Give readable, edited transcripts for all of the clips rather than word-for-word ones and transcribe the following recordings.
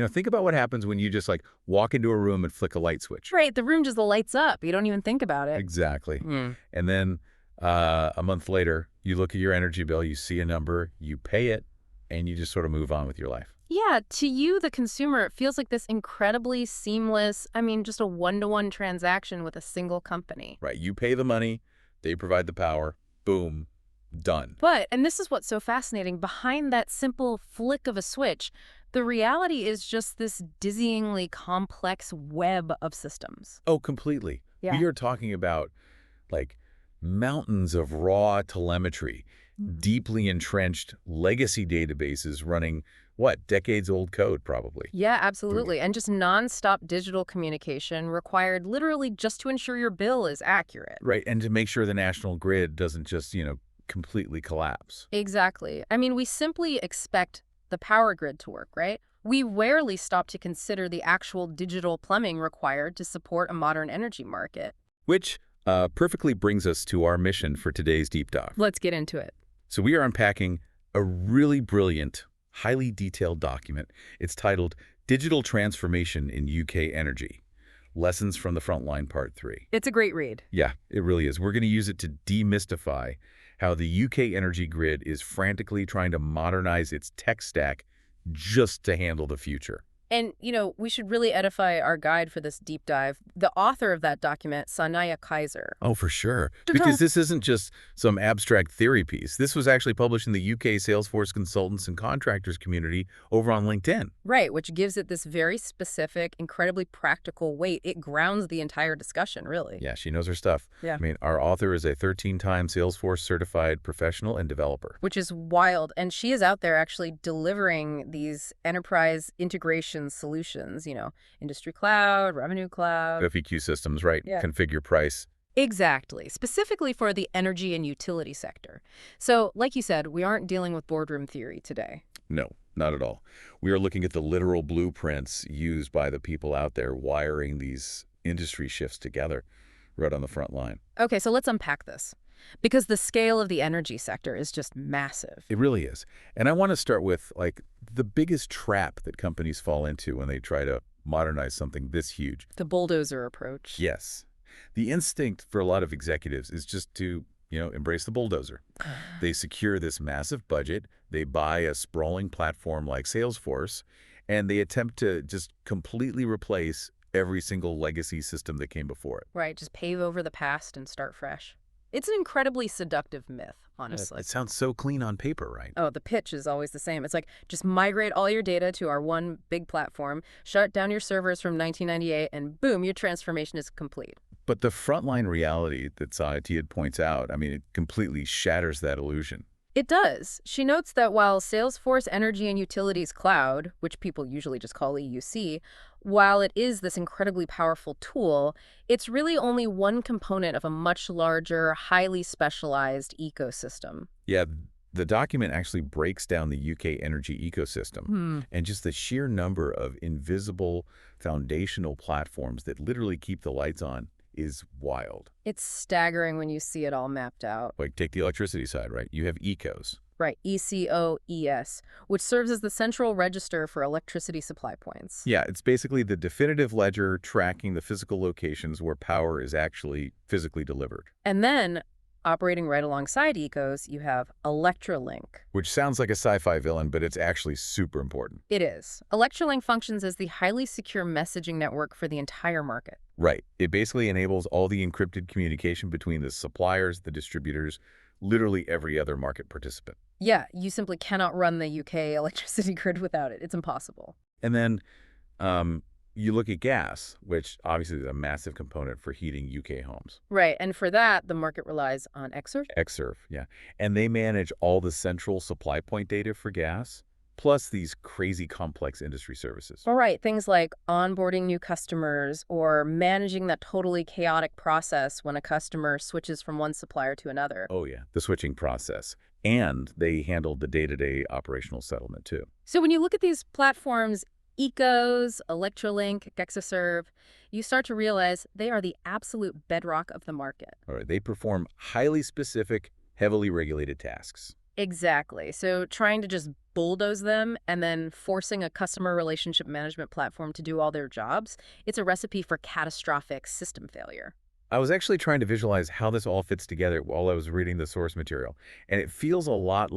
Think about what happens when you just like walk into a room and flick a light switch. Right, the room just lights up. You don't even think about it. Exactly. Hmm. And then a month later, you look at your energy bill, you see a number, you pay it, and you just sort of move on with your life. Yeah, to you, the consumer, it feels like this incredibly seamless, just a one-to-one transaction with a single company. Right. You pay the money, they provide the power, boom, done. But, and this is what's so fascinating, behind that simple flick of a switch, the reality is just this dizzyingly complex web of systems. Oh, completely. Yeah. We are talking about like mountains of raw telemetry, deeply entrenched legacy databases running, what, decades-old code probably. Yeah, absolutely. And just nonstop digital communication required literally just to ensure your bill is accurate. Right, and to make sure the national grid doesn't just, completely collapse. Exactly. We simply expect the power grid to work, right? We rarely stop to consider the actual digital plumbing required to support a modern energy market. Which perfectly brings us to our mission for today's Deep Dive. Let's get into it. So we are unpacking a really brilliant, highly detailed document. It's titled Digital Transformation in UK Energy, Lessons from the Frontline Part 3. It's a great read. Yeah, it really is. We're going to use it to demystify how the UK energy grid is frantically trying to modernize its tech stack just to handle the future. And, we should really edify our guide for this deep dive. The author of that document, Saaniya Qaiser. Oh, for sure. Because this isn't just some abstract theory piece. This was actually published in the UK Salesforce consultants and contractors community over on LinkedIn. Right, which gives it this very specific, incredibly practical weight. It grounds the entire discussion, really. Yeah, she knows her stuff. Yeah. Our author is a 13-time Salesforce certified professional and developer. Which is wild. And she is out there actually delivering these enterprise integration solutions, industry cloud, revenue cloud. FEQ systems, right? Yeah. Configure price. Exactly. Specifically for the energy and utility sector. So, like you said, we aren't dealing with boardroom theory today. No, not at all. We are looking at the literal blueprints used by the people out there wiring these industry shifts together right on the front line. Okay, so let's unpack this. Because the scale of the energy sector is just massive. It really is. And I want to start with, the biggest trap that companies fall into when they try to modernize something this huge. The bulldozer approach. Yes. The instinct for a lot of executives is just to, embrace the bulldozer. They secure this massive budget, they buy a sprawling platform like Salesforce, and they attempt to just completely replace every single legacy system that came before it. Right, just pave over the past and start fresh. It's an incredibly seductive myth, honestly. It sounds so clean on paper, right? Oh, the pitch is always the same. It's like, just migrate all your data to our one big platform, shut down your servers from 1998, and boom, your transformation is complete. But the frontline reality that Saatiya points out, it completely shatters that illusion. It does. She notes that while Salesforce Energy and Utilities Cloud, which people usually just call EUC, while it is this incredibly powerful tool, it's really only one component of a much larger, highly specialized ecosystem. Yeah, the document actually breaks down the UK energy ecosystem and just the sheer number of invisible foundational platforms that literally keep the lights on is wild. It's staggering when you see it all mapped out. Like, take the electricity side, right? You have ECOs. Right, ECOES, which serves as the central register for electricity supply points. Yeah, it's basically the definitive ledger tracking the physical locations where power is actually physically delivered. And then, operating right alongside ECOs, you have ElectraLink. Which sounds like a sci-fi villain, but it's actually super important. It is. ElectraLink functions as the highly secure messaging network for the entire market. Right. It basically enables all the encrypted communication between the suppliers, the distributors, literally every other market participant. Yeah, you simply cannot run the UK electricity grid without it. It's impossible. And then you look at gas, which obviously is a massive component for heating UK homes. Right, and for that, the market relies on Xserve. Xserve, yeah. And they manage all the central supply point data for gas, plus these crazy complex industry services. All right, things like onboarding new customers or managing that totally chaotic process when a customer switches from one supplier to another. Oh, yeah, the switching process. And they handled the day-to-day operational settlement, too. So when you look at these platforms, ECOs, ElectraLink, Qaiser, you start to realize they are the absolute bedrock of the market. All right, they perform highly specific, heavily regulated tasks. Exactly. So trying to just bulldoze them and then forcing a customer relationship management platform to do all their jobs, it's a recipe for catastrophic system failure. I was actually trying to visualize how this all fits together while I was reading the source material, and it feels a lot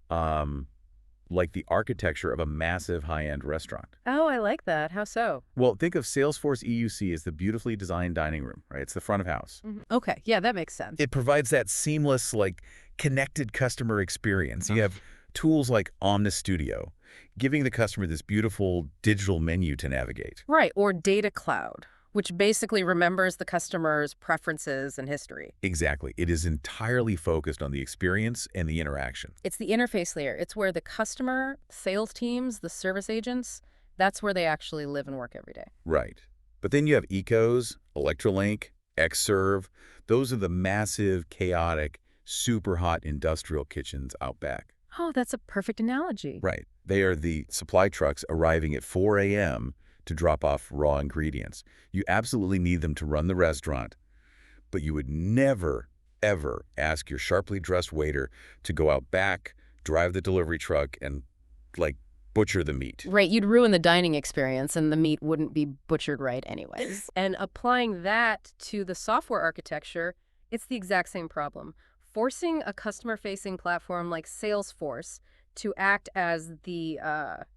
um, like the architecture of a massive high-end restaurant. Oh, I like that. How so? Well, think of Salesforce EUC as the beautifully designed dining room, right? It's the front of house. Okay, yeah, that makes sense. It provides that seamless, connected customer experience. You have tools like Omnis Studio, giving the customer this beautiful digital menu to navigate. Right, or data cloud, which basically remembers the customer's preferences and history. Exactly. It is entirely focused on the experience and the interaction. It's the interface layer. It's where the customer, sales teams, the service agents, that's where they actually live and work every day. Right. But then you have Ecos, Electrolink, Xserve. Those are the massive, chaotic, super hot industrial kitchens out back. Oh, that's a perfect analogy. Right. They are the supply trucks arriving at 4 a.m. to drop off raw ingredients. You absolutely need them to run the restaurant, but you would never, ever ask your sharply dressed waiter to go out back, drive the delivery truck, and, butcher the meat. Right, you'd ruin the dining experience and the meat wouldn't be butchered right anyways. And applying that to the software architecture, it's the exact same problem. Forcing a customer-facing platform like Salesforce to act as the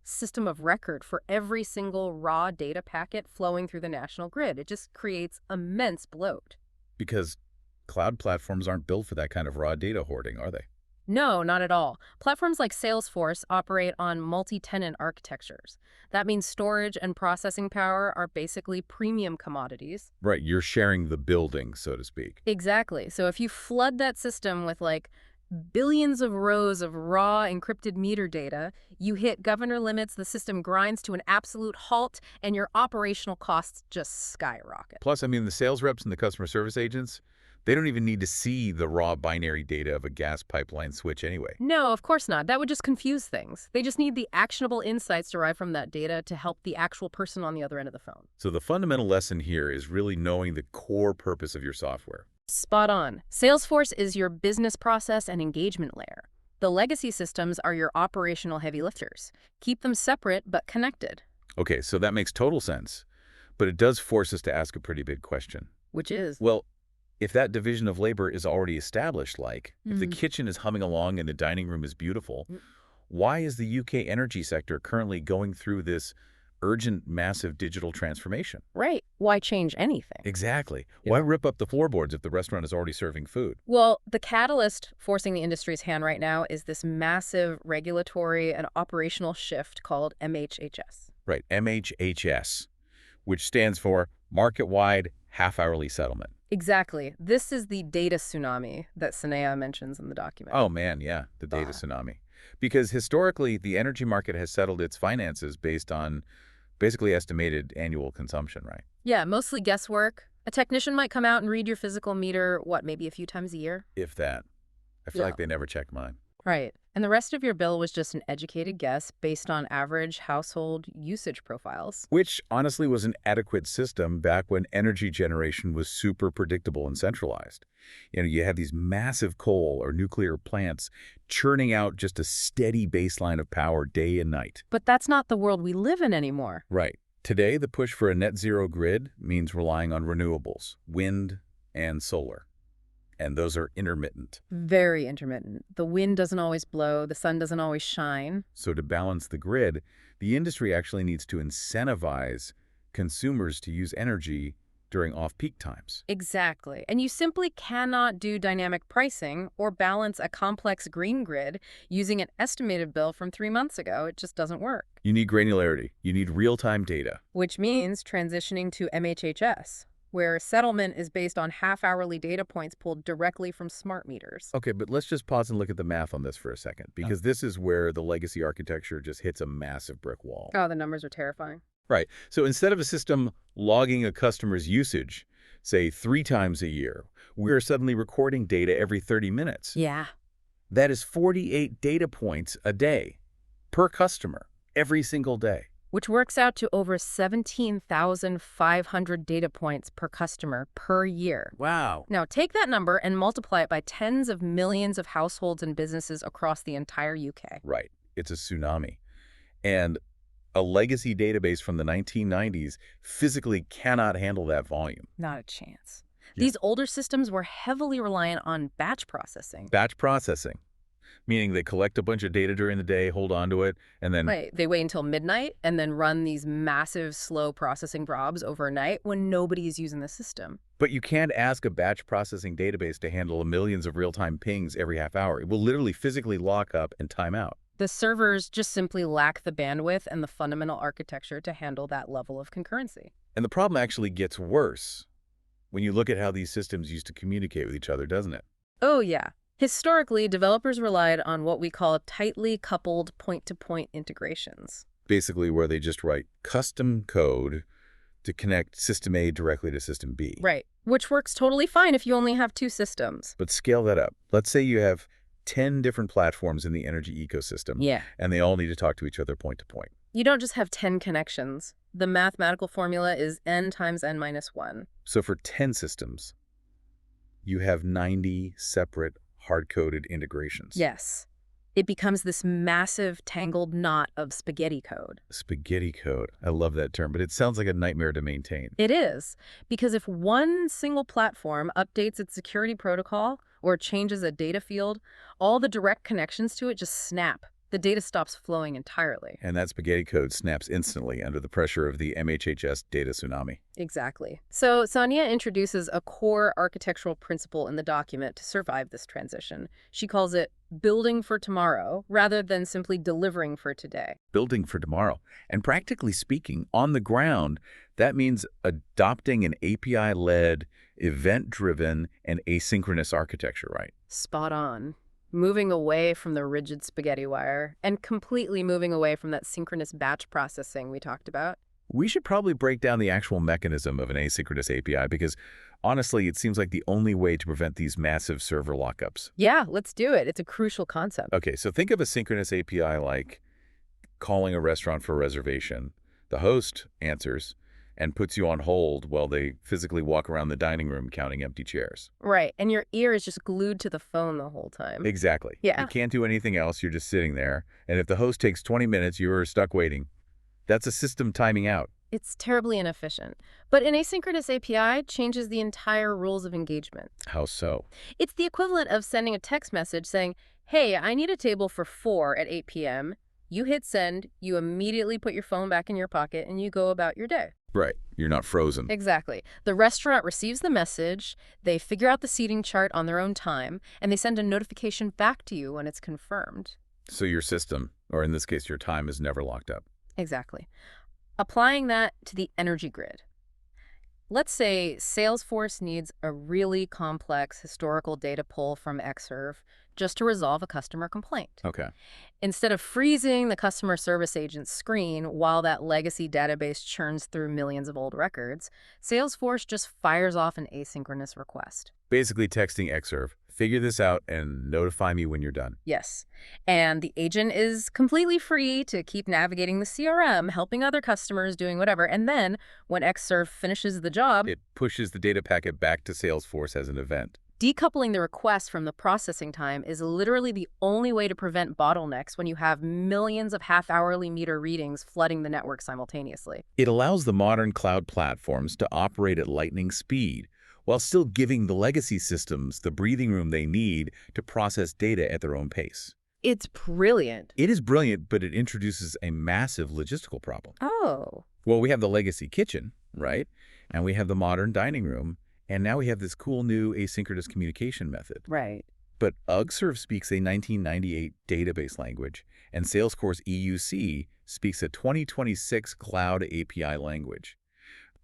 system of record for every single raw data packet flowing through the national grid. It just creates immense bloat. Because cloud platforms aren't built for that kind of raw data hoarding, are they? No, not at all. Platforms like Salesforce operate on multi-tenant architectures. That means storage and processing power are basically premium commodities. Right, you're sharing the building, so to speak. Exactly. So if you flood that system with billions of rows of raw encrypted meter data, you hit governor limits, the system grinds to an absolute halt, and your operational costs just skyrocket. Plus, the sales reps and the customer service agents, they don't even need to see the raw binary data of a gas pipeline switch anyway. No, of course not. That would just confuse things. They just need the actionable insights derived from that data to help the actual person on the other end of the phone. So the fundamental lesson here is really knowing the core purpose of your software. Spot on. Salesforce is your business process and engagement layer. The legacy systems are your operational heavy lifters. Keep them separate but connected. Okay, so that makes total sense. But it does force us to ask a pretty big question. Which is? Well, if that division of labor is already established, if the kitchen is humming along and the dining room is beautiful, why is the UK energy sector currently going through this urgent, massive digital transformation? Right. Why change anything? Exactly. Why rip up the floorboards if the restaurant is already serving food? Well, the catalyst forcing the industry's hand right now is this massive regulatory and operational shift called MHHS. Right, MHHS, which stands for Market-Wide Half-Hourly Settlement. Exactly. This is the data tsunami that Saaniya mentions in the document. Oh, man, yeah, the data tsunami. Because historically, the energy market has settled its finances based on basically estimated annual consumption, right? Yeah, mostly guesswork. A technician might come out and read your physical meter, maybe a few times a year? If that. I feel like they never check mine. Right. And the rest of your bill was just an educated guess based on average household usage profiles. Which, honestly, was an adequate system back when energy generation was super predictable and centralized. You had these massive coal or nuclear plants churning out just a steady baseline of power day and night. But that's not the world we live in anymore. Right. Today, the push for a net zero grid means relying on renewables, wind and solar. And those are intermittent. Very intermittent. The wind doesn't always blow, the sun doesn't always shine. So to balance the grid, the industry actually needs to incentivize consumers to use energy during off-peak times. Exactly. And you simply cannot do dynamic pricing or balance a complex green grid using an estimated bill from 3 months ago. It just doesn't work. You need granularity. You need real-time data. Which means transitioning to MHHS, where settlement is based on half-hourly data points pulled directly from smart meters. Okay, but let's just pause and look at the math on this for a second, because this is where the legacy architecture just hits a massive brick wall. Oh, the numbers are terrifying. Right. So instead of a system logging a customer's usage, say 3 times a year, we're suddenly recording data every 30 minutes. Yeah. That is 48 data points a day per customer every single day. which works out to over 17,500 data points per customer per year. Wow. Now, take that number and multiply it by tens of millions of households and businesses across the entire UK. Right. It's a tsunami. And a legacy database from the 1990s physically cannot handle that volume. Not a chance. Yeah. These older systems were heavily reliant on batch processing. Batch processing, meaning they collect a bunch of data during the day, hold on to it, and then... Right. They wait until midnight and then run these massive, slow processing jobs overnight when nobody is using the system. But you can't ask a batch processing database to handle millions of real-time pings every half hour. It will literally physically lock up and time out. The servers just simply lack the bandwidth and the fundamental architecture to handle that level of concurrency. And the problem actually gets worse when you look at how these systems used to communicate with each other, doesn't it? Oh, yeah. Historically, developers relied on what we call tightly coupled point-to-point integrations. Basically where they just write custom code to connect system A directly to system B. Right, which works totally fine if you only have two systems. But scale that up. Let's say you have 10 different platforms in the energy ecosystem. Yeah. And they all need to talk to each other point to point. You don't just have 10 connections. The mathematical formula is n times n minus 1. So for 10 systems, you have 90 separate hard-coded integrations. Yes. It becomes this massive tangled knot of spaghetti code. Spaghetti code. I love that term, but it sounds like a nightmare to maintain. It is, because if one single platform updates its security protocol or changes a data field, all the direct connections to it just snap. The data stops flowing entirely. And that spaghetti code snaps instantly under the pressure of the MHHS data tsunami. Exactly. So Saaniya introduces a core architectural principle in the document to survive this transition. She calls it building for tomorrow rather than simply delivering for today. Building for tomorrow. And practically speaking, on the ground, that means adopting an API-led, event-driven, and asynchronous architecture, right? Spot on. Moving away from the rigid spaghetti wire and completely moving away from that synchronous batch processing we talked about. We should probably break down the actual mechanism of an asynchronous API because, honestly, it seems like the only way to prevent these massive server lockups. Yeah, let's do it. It's a crucial concept. Okay, so think of a synchronous API like calling a restaurant for a reservation. The host answers and puts you on hold while they physically walk around the dining room counting empty chairs. Right, and your ear is just glued to the phone the whole time. Exactly. Yeah. You can't do anything else. You're just sitting there. And if the host takes 20 minutes, you're stuck waiting. That's a system timing out. It's terribly inefficient. But an asynchronous API changes the entire rules of engagement. How so? It's the equivalent of sending a text message saying, hey, I need a table for 4 at 8 p.m. You hit send, you immediately put your phone back in your pocket, and you go about your day. Right. You're not frozen. Exactly. The restaurant receives the message, they figure out the seating chart on their own time, and they send a notification back to you when it's confirmed. So your system, or in this case your time, is never locked up. Exactly. Applying that to the energy grid. Let's say Salesforce needs a really complex historical data pull from Xserve just to resolve a customer complaint. Okay. Instead of freezing the customer service agent's screen while that legacy database churns through millions of old records, Salesforce just fires off an asynchronous request. Basically texting Xserve, figure this out and notify me when you're done. Yes. And the agent is completely free to keep navigating the CRM, helping other customers, doing whatever. And then when Xserve finishes the job, It pushes the data packet back to Salesforce as an event. decoupling the request from the processing time is literally the only way to prevent bottlenecks when you have millions of half-hourly meter readings flooding the network simultaneously. It allows the modern cloud platforms to operate at lightning speed while still giving the legacy systems the breathing room they need to process data at their own pace. It's brilliant. It is brilliant, but it introduces a massive logistical problem. Oh. Well, we have the legacy kitchen, right? And we have the modern dining room. And now we have this cool new asynchronous communication method. Right. But UGServe speaks a 1998 database language, and Salesforce EUC speaks a 2026 cloud API language.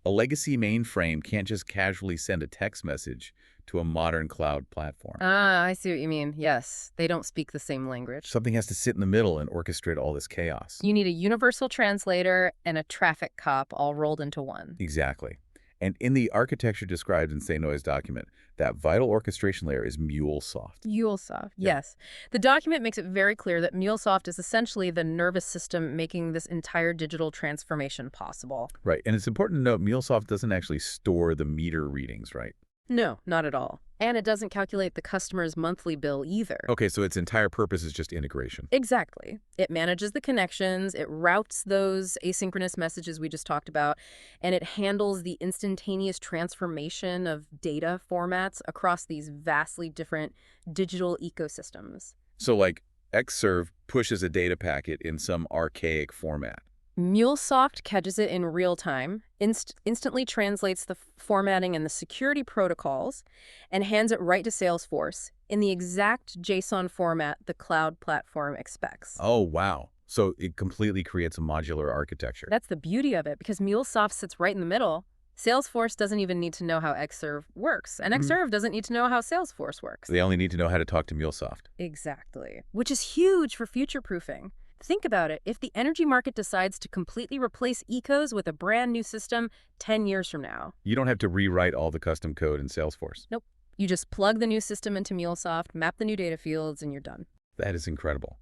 A legacy mainframe can't just casually send a text message to a modern cloud platform. Ah, I see what you mean. Yes, they don't speak the same language. Something has to sit in the middle and orchestrate all this chaos. You need a universal translator and a traffic cop all rolled into one. Exactly. And in the architecture described in Saaniya's document, that vital orchestration layer is MuleSoft. MuleSoft, Yeah. yes. The document makes it very clear that MuleSoft is essentially the nervous system making this entire digital transformation possible. Right. And it's important to note MuleSoft doesn't actually store the meter readings, right? No, not at all. And it doesn't calculate the customer's monthly bill either. Okay, so its entire purpose is just integration. Exactly. It manages the connections, it routes those asynchronous messages we just talked about, and it handles the instantaneous transformation of data formats across these vastly different digital ecosystems. So like Xserve pushes a data packet in some archaic format. MuleSoft catches it in real time, instantly translates the formatting and the security protocols, and hands it right to Salesforce in the exact JSON format the cloud platform expects. Oh, wow. So it completely creates a modular architecture. That's the beauty of it, because MuleSoft sits right in the middle. Salesforce doesn't even need to know how Xserve works, and Xserve doesn't need to know how Salesforce works. They only need to know how to talk to MuleSoft. Exactly. Which is huge for future-proofing. Think about it. If the energy market decides to completely replace ecos with a brand new system 10 years from now. You don't have to rewrite all the custom code in Salesforce. Nope. You just plug the new system into MuleSoft, map the new data fields, and you're done. That is incredible.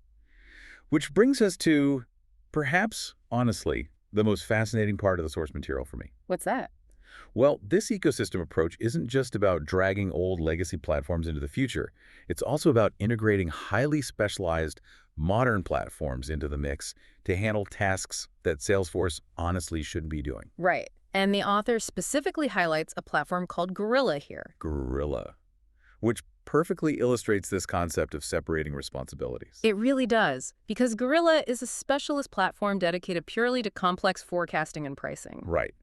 Which brings us to, perhaps, honestly, the most fascinating part of the source material for me. What's that? Well, this ecosystem approach isn't just about dragging old legacy platforms into the future. It's also about integrating highly specialized modern platforms into the mix to handle tasks that Salesforce honestly shouldn't be doing. Right. And the author specifically highlights a platform called Gorilla here. Gorilla, which perfectly illustrates this concept of separating responsibilities. It really does, because Gorilla is a specialist platform dedicated purely to complex forecasting and pricing. Right.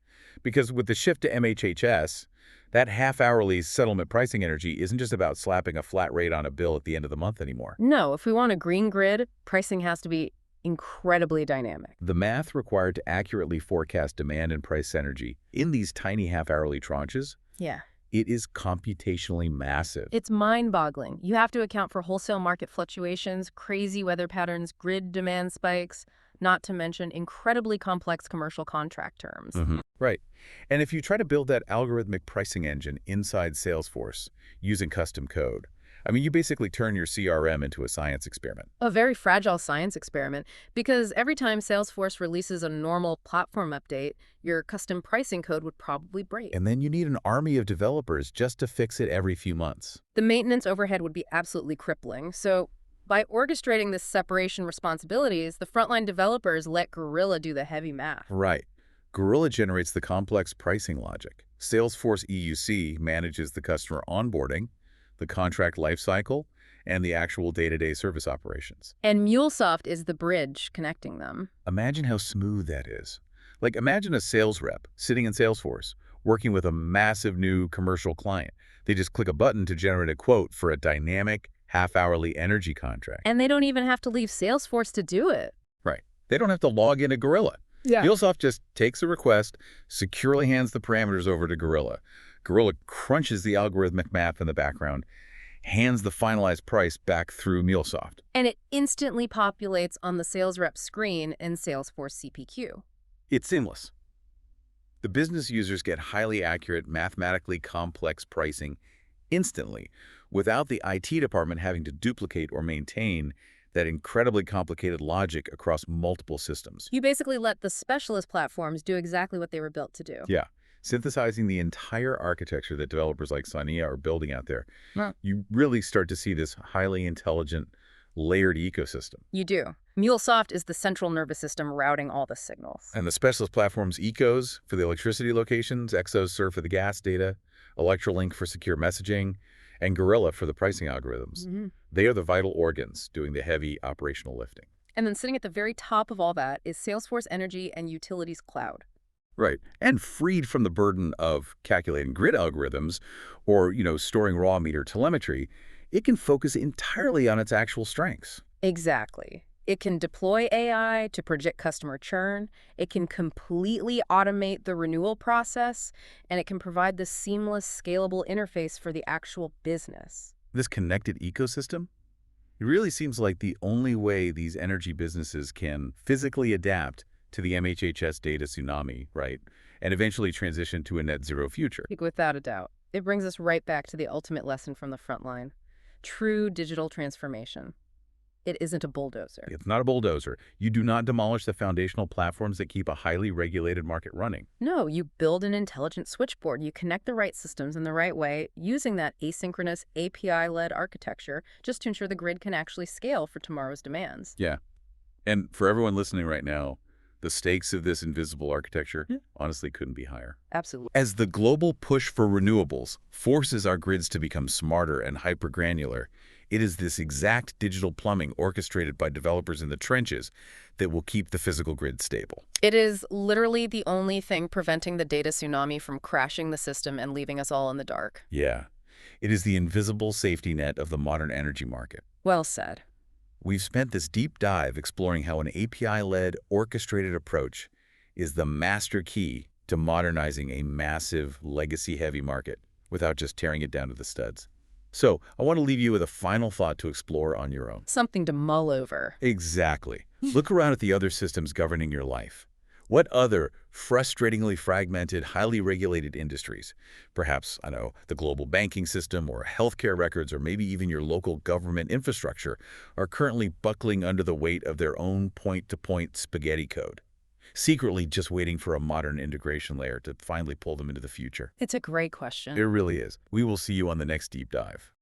Because with the shift to MHHS, that half-hourly settlement pricing energy isn't just about slapping a flat rate on a bill at the end of the month anymore. No, if we want a green grid, pricing has to be incredibly dynamic. The math required to accurately forecast demand and price energy in these tiny half-hourly tranches, Yeah. it is computationally massive. It's mind-boggling. You have to account for wholesale market fluctuations, crazy weather patterns, grid demand spikes, not to mention incredibly complex commercial contract terms. Right. And if you try to build that algorithmic pricing engine inside Salesforce using custom code, I mean, you basically turn your CRM into a science experiment. A very fragile science experiment, because every time Salesforce releases a normal platform update, your custom pricing code would probably break. And then you need an army of developers just to fix it every few months. The maintenance overhead would be absolutely crippling. So by orchestrating this separation responsibilities, the frontline developers let Gorilla do the heavy math. Right. Gorilla generates the complex pricing logic. Salesforce EUC manages the customer onboarding, the contract lifecycle, and the actual day-to-day service operations. And MuleSoft is the bridge connecting them. Imagine how smooth that is. Like, imagine a sales rep sitting in Salesforce working with a massive new commercial client. They just click a button to generate a quote for a dynamic, half-hourly energy contract. And they don't even have to leave Salesforce to do it. Right. They don't have to log into Gorilla. Yeah. MuleSoft just takes a request, securely hands the parameters over to Gorilla. Gorilla crunches the algorithmic math in the background, hands the finalized price back through MuleSoft. And it instantly populates on the sales rep screen in Salesforce CPQ. It's seamless. The business users get highly accurate, mathematically complex pricing instantly, without the IT department having to duplicate or maintain that incredibly complicated logic across multiple systems. You basically let the specialist platforms do exactly what they were built to do. Yeah, synthesizing the entire architecture that developers like Saaniya are building out there. Yeah. You really start to see this highly intelligent, layered ecosystem. You do. MuleSoft is the central nervous system routing all the signals. And the specialist platforms, Ecos for the electricity locations, Exos serve for the gas data, Electrolink for secure messaging, and Gorilla for the pricing algorithms. They are the vital organs doing the heavy operational lifting. And then sitting at the very top of all that is Salesforce Energy and Utilities Cloud. Right. And freed from the burden of calculating grid algorithms or, storing raw meter telemetry, it can focus entirely on its actual strengths. Exactly. It can deploy AI to predict customer churn, it can completely automate the renewal process, and it can provide the seamless, scalable interface for the actual business. This connected ecosystem, it really seems like the only way these energy businesses can physically adapt to the MHHS data tsunami, right? And eventually transition to a net zero future. Without a doubt. It brings us right back to the ultimate lesson from the Frontline. True digital transformation. It isn't a bulldozer. It's not a bulldozer. You do not demolish the foundational platforms that keep a highly regulated market running. No, you build an intelligent switchboard. You connect the right systems in the right way using that asynchronous API-led architecture just to ensure the grid can actually scale for tomorrow's demands. Yeah. And for everyone listening right now, the stakes of this invisible architecture honestly couldn't be higher. Absolutely. As the global push for renewables forces our grids to become smarter and hypergranular, it is this exact digital plumbing orchestrated by developers in the trenches that will keep the physical grid stable. It is literally the only thing preventing the data tsunami from crashing the system and leaving us all in the dark. Yeah. It is the invisible safety net of the modern energy market. Well said. We've spent this deep dive exploring how an API-led, orchestrated approach is the master key to modernizing a massive, legacy-heavy market without just tearing it down to the studs. So, I want to leave you with a final thought to explore on your own. Something to mull over. Exactly. Look around at the other systems governing your life. What other frustratingly fragmented, highly regulated industries, perhaps, I know, the global banking system or healthcare records or maybe even your local government infrastructure, are currently buckling under the weight of their own point-to-point spaghetti code, secretly just waiting for a modern integration layer to finally pull them into the future? It's a great question. It really is. We will see you on the next deep dive.